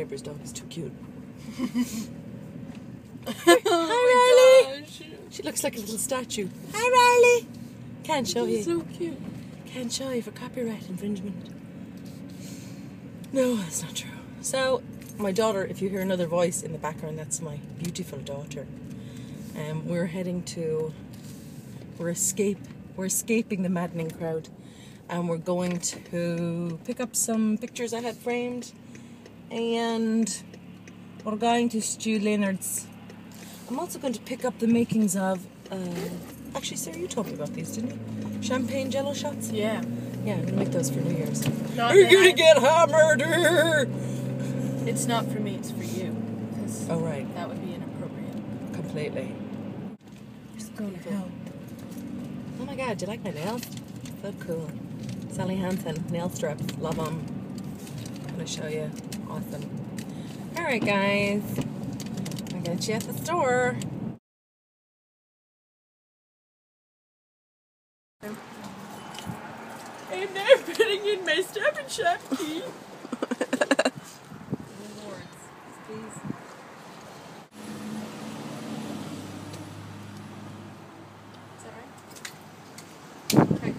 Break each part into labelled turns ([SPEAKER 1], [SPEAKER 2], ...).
[SPEAKER 1] neighbour's dog is too cute.
[SPEAKER 2] Oh my gosh.
[SPEAKER 1] She looks like a little statue. Hi, Riley. Can't show you.
[SPEAKER 2] So cute.
[SPEAKER 1] Can't show you for copyright infringement. No, that's not true. So, my daughter, if you hear another voice in the background, that's my beautiful daughter. We're heading to... We're escaping the maddening crowd. And we're going to pick up some pictures I had framed. And we're going to Stu Leonard's. I'm also going to pick up the makings of... actually, Sarah, you told me about these, didn't you? Champagne Jell-o shots?
[SPEAKER 2] Yeah.
[SPEAKER 1] Yeah, I'm going to make those for New Year's.
[SPEAKER 2] You're
[SPEAKER 1] going to get hammered!
[SPEAKER 2] It's not for me, it's for you.
[SPEAKER 1] Oh, right.
[SPEAKER 2] That would be inappropriate.
[SPEAKER 1] Completely.
[SPEAKER 2] Just going to hell.
[SPEAKER 1] Oh my god, do you like my nails? So cool. Sally Hansen, nail strips. Love them. I'm going to show you. Awesome. Alright, guys. I'll get you at the store.
[SPEAKER 2] I'm now putting in my Stop and Shop key. Rewards, please. Is that right? Okay.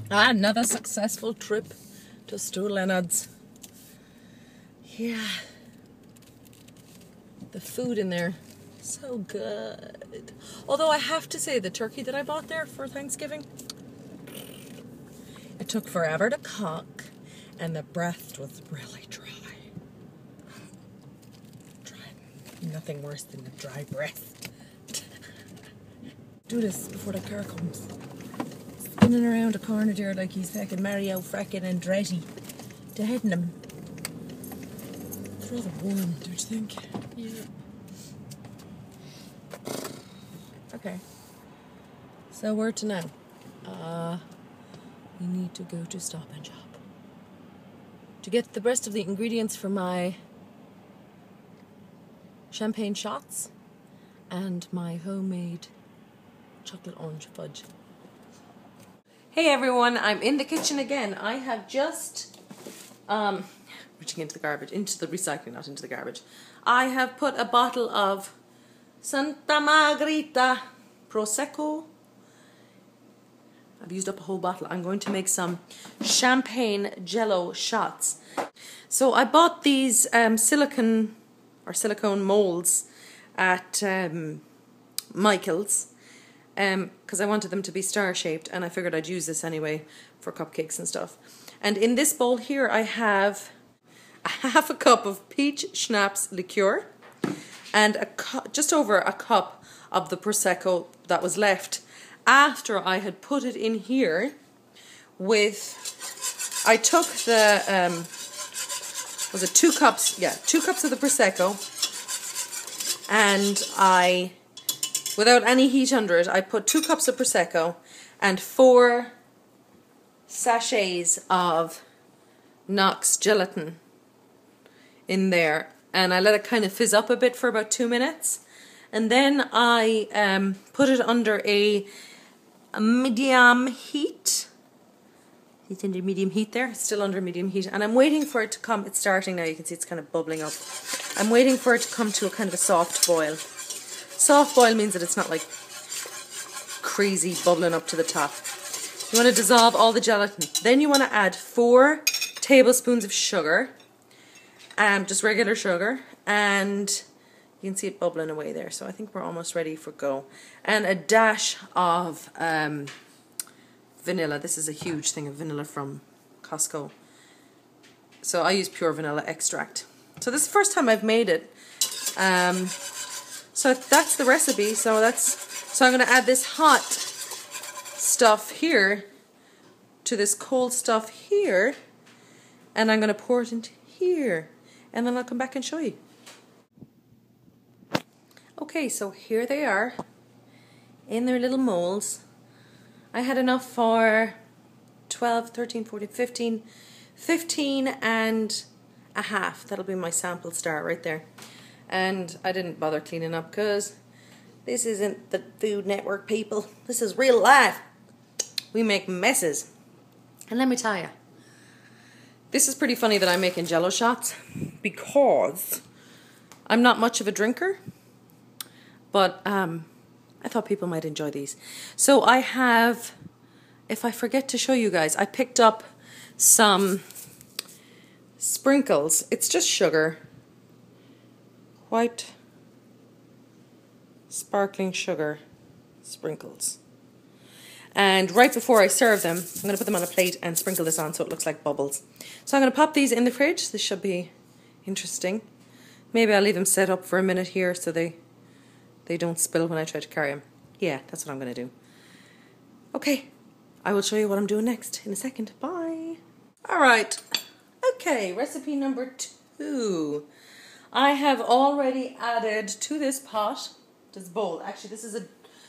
[SPEAKER 1] Another successful trip to Stu Leonard's. Yeah. The food in there, so good. Although I have to say, the turkey that I bought there for Thanksgiving, it took forever to cook, and the breast was really dry. Nothing worse than a dry breast. Do this before the car comes. Spinning around a corner there like he's fucking Mario fracking and Andretti. Deading him. It's rather warm, don't you think?
[SPEAKER 2] Yeah.
[SPEAKER 1] Okay. So where to now? We need to go to Stop and Shop to get the rest of the ingredients for my champagne shots and my homemade chocolate orange fudge. Hey everyone, I'm in the kitchen again. I have just reaching into the garbage, into the recycling, not into the garbage. I have put a bottle of Santa Margherita Prosecco. I've used up a whole bottle. I'm going to make some champagne Jell-o shots. So I bought these silicone molds at Michael's because I wanted them to be star-shaped, and I figured I'd use this anyway for cupcakes and stuff. And in this bowl here I have a half a cup of peach schnapps liqueur and just over a cup of the Prosecco that was left after I had put it in here with, I took the, was it 2 cups? Yeah, 2 cups of the Prosecco, and I, without any heat under it, I put 2 cups of Prosecco and 4 sachets of Knox gelatin in there, and I let it kind of fizz up a bit for about 2 minutes, and then I put it under a medium heat. It's under medium heat there. It's still under medium heat, and I'm waiting for it to come. It's starting now. You can see it's kind of bubbling up. I'm waiting for it to come to a kind of a soft boil. Soft boil means that it's not like crazy bubbling up to the top. You want to dissolve all the gelatin. Then you want to add 4 tablespoons of sugar, just regular sugar, and you can see it bubbling away there. So I think we're almost ready for go. And a dash of vanilla. This is a huge thing of vanilla from Costco. So I use pure vanilla extract. So this is the first time I've made it. So that's the recipe. So I'm going to add this hot stuff here to this cold stuff here, and I'm going to pour it into here, and then I'll come back and show you. Okay, so here they are in their little molds. I had enough for 12, 13, 14, 15, 15 and a half. That'll be my sample star right there. And I didn't bother cleaning up because this isn't the Food Network, people. This is real life. We make messes. And let me tell you, this is pretty funny that I'm making Jell-o shots because I'm not much of a drinker, but I thought people might enjoy these. So I have, if I forget to show you guys, I picked up some sprinkles. It's just sugar, white sparkling sugar sprinkles. And right before I serve them, I'm going to put them on a plate and sprinkle this on so it looks like bubbles. So I'm going to pop these in the fridge. This should be interesting. Maybe I'll leave them set up for a minute here so they don't spill when I try to carry them. Yeah, that's what I'm going to do. Okay, I will show you what I'm doing next in a second. Bye. All right. Okay, recipe number 2. I have already added to this pot, this bowl. Actually, this is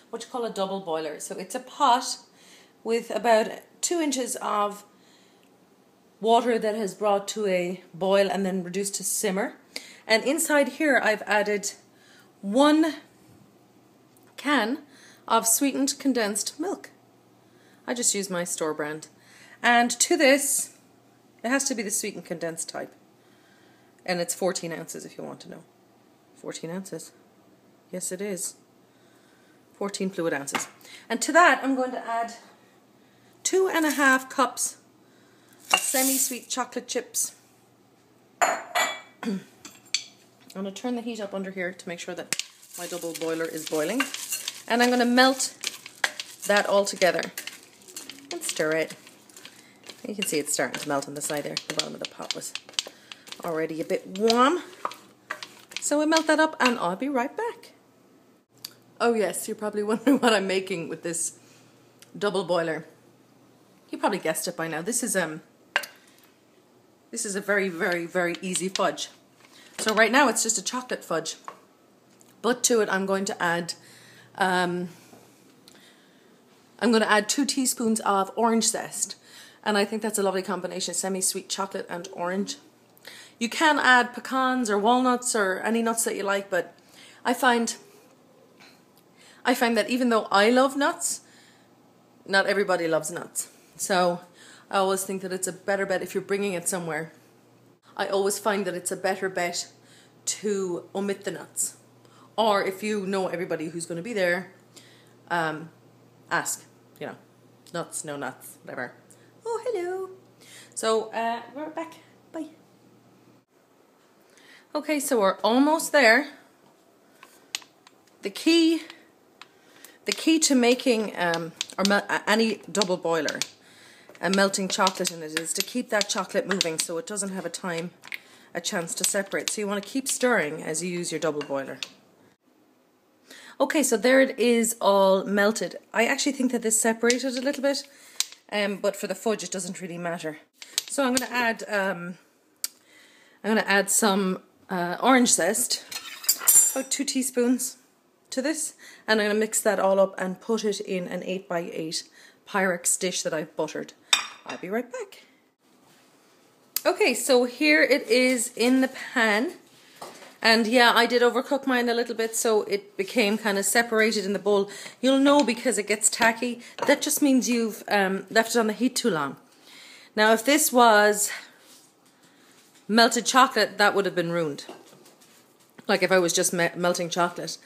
[SPEAKER 1] what you call a double boiler. So it's a pot with about 2 inches of water that has brought to a boil and then reduced to simmer. And inside here I've added 1 can of sweetened condensed milk. I just use my store brand. And to this, it has to be the sweetened condensed type. And it's 14 ounces if you want to know. 14 ounces. Yes, it is. 14 fluid ounces. And to that, I'm going to add 2.5 cups of semi-sweet chocolate chips. I'm going to turn the heat up under here to make sure that my double boiler is boiling. And I'm going to melt that all together and stir it. You can see it's starting to melt on the side there. The bottom of the pot was already a bit warm. So we melt that up and I'll be right back. Oh yes, you're probably wondering what I'm making with this double boiler. You probably guessed it by now. This is a very, very, very easy fudge. So right now it's just a chocolate fudge. But to it I'm going to add 2 teaspoons of orange zest. And I think that's a lovely combination, semi-sweet chocolate and orange. You can add pecans or walnuts or any nuts that you like, but I find that even though I love nuts, not everybody loves nuts. So I always think that it's a better bet if you're bringing it somewhere. I always find that it's a better bet to omit the nuts. Or if you know everybody who's going to be there, ask, nuts, no nuts, whatever. Oh, hello. So we're back. Bye. Okay, so we're almost there. The key to making any double boiler and melting chocolate in it is to keep that chocolate moving so it doesn't have a chance to separate. So you want to keep stirring as you use your double boiler. Okay, so there it is all melted. I actually think that this separated a little bit, but for the fudge it doesn't really matter. So I'm going to add some orange zest, about 2 teaspoons to this, and I'm going to mix that all up and put it in an 8x8 Pyrex dish that I've buttered. I'll be right back. Okay, so here it is in the pan. And yeah, I did overcook mine a little bit, so it became kind of separated in the bowl. You'll know because it gets tacky. That just means you've left it on the heat too long. Now, if this was melted chocolate, that would have been ruined. Like if I was just melting chocolate.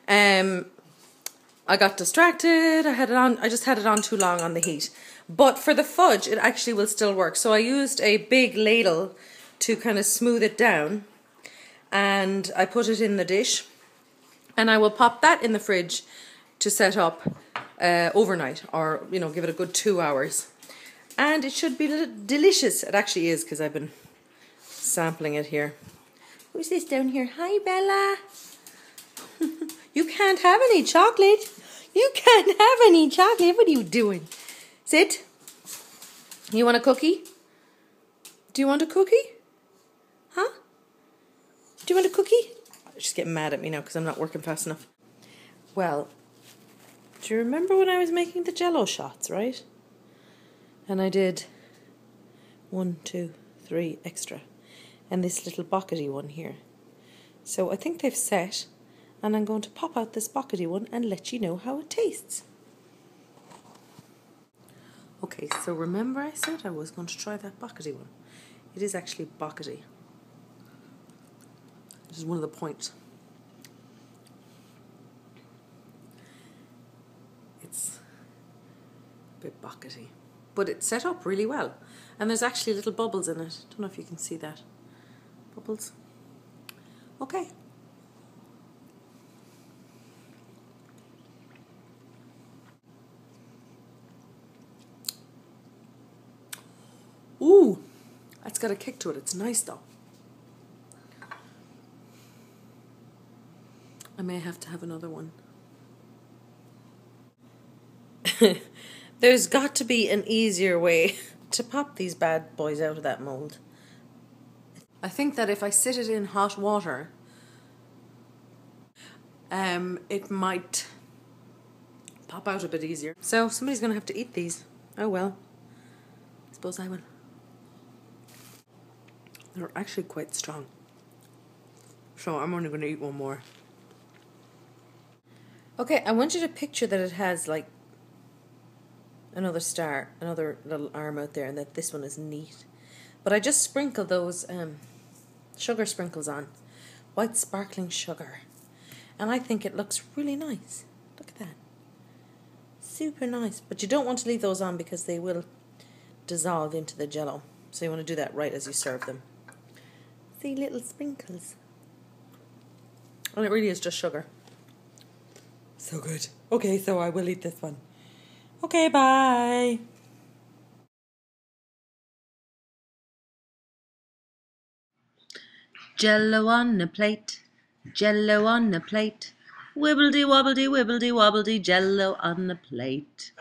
[SPEAKER 1] I got distracted. I just had it on too long on the heat. But for the fudge, it actually will still work. So I used a big ladle to kind of smooth it down. And I put it in the dish, and I will pop that in the fridge to set up overnight, or give it a good 2 hours, and it should be delicious. It actually is, because I've been sampling it here. Who's this down here? Hi, Bella. You can't have any chocolate. You can't have any chocolate. What are you doing? Sit. You want a cookie? Do you want a cookie? Huh? Do you want a cookie? She's getting mad at me now because I'm not working fast enough. Well, do you remember when I was making the Jell-o shots, right? And I did 1, 2, 3 extra. And this little buckety one here. So I think they've set. And I'm going to pop out this buckety one and let you know how it tastes. Okay, so remember I said I was going to try that buckety one. It is actually buckety. This is one of the points. It's a bit buckety. But it's set up really well. And there's actually little bubbles in it. Don't know if you can see that. Bubbles. Okay. Ooh, that's got a kick to it. It's nice though. I may have to have another one. There's got to be an easier way to pop these bad boys out of that mold. I think that if I sit it in hot water, it might pop out a bit easier. So somebody's going to have to eat these. Oh well. I suppose I will. They're actually quite strong. So I'm only going to eat one more. Okay, I want you to picture that it has like another star, another little arm out there, and that this one is neat. But I just sprinkle those sugar sprinkles on. White sparkling sugar. And I think it looks really nice. Look at that. Super nice. But you don't want to leave those on because they will dissolve into the Jell-o. So you want to do that right as you serve them. See, little sprinkles. And it really is just sugar. So good. Okay, so I will eat this one. Okay, bye.
[SPEAKER 3] Jell-o on a plate, Jell-o on a plate, wibbledy wobbledy wibbledy wobbledy Jell-o on a plate,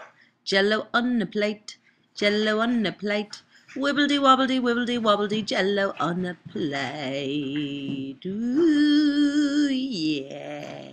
[SPEAKER 3] Jell-o on a plate, Jell-o on a plate, wibbledy wobbledy wibbledy wobbledy Jell-o on a plate. Ooh, yeah.